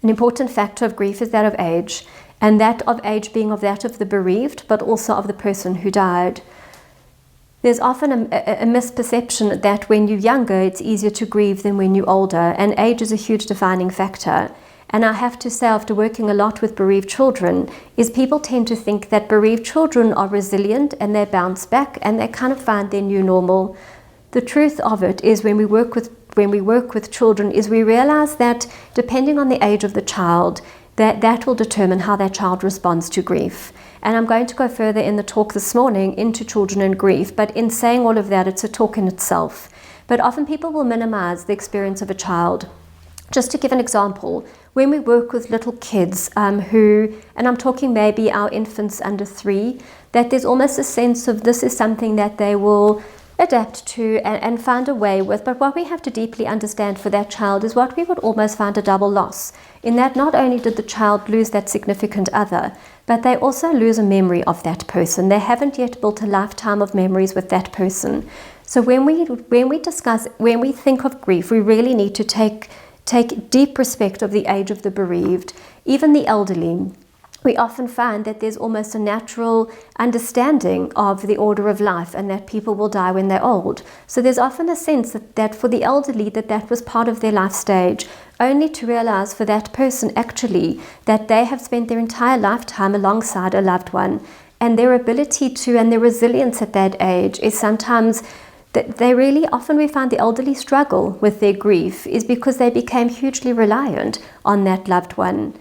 An important factor of grief is that of age, and that of age being of that of the bereaved, but also of the person who died. There's often a misperception that when you're younger, it's easier to grieve than when you're older, and age is a huge defining factor. And I have to say, after working a lot with bereaved children, is people tend to think that bereaved children are resilient and they bounce back and they kind of find their new normal. The truth of it is when we work with children is we realize that depending on the age of the child, that will determine how that child responds to grief. And I'm going to go further in the talk this morning into children and grief, but in saying all of that, it's a talk in itself. But often people will minimize the experience of a child. Just to give an example, when we work with little kids who, and I'm talking maybe our infants under 3, that there's almost a sense of this is something that they will adapt to and find a way with. But what we have to deeply understand for that child is what we would almost find a double loss, in that not only did the child lose that significant other, but they also lose a memory of that person. They haven't yet built a lifetime of memories with that person. So when we think of grief, we really need to take deep respect of the age of the bereaved, even the elderly. We often find that there's almost a natural understanding of the order of life and that people will die when they're old. So there's often a sense that for the elderly that was part of their life stage, only to realize for that person actually that they have spent their entire lifetime alongside a loved one, and their ability to and their resilience at that age is sometimes that they really often we find the elderly struggle with their grief is because they became hugely reliant on that loved one.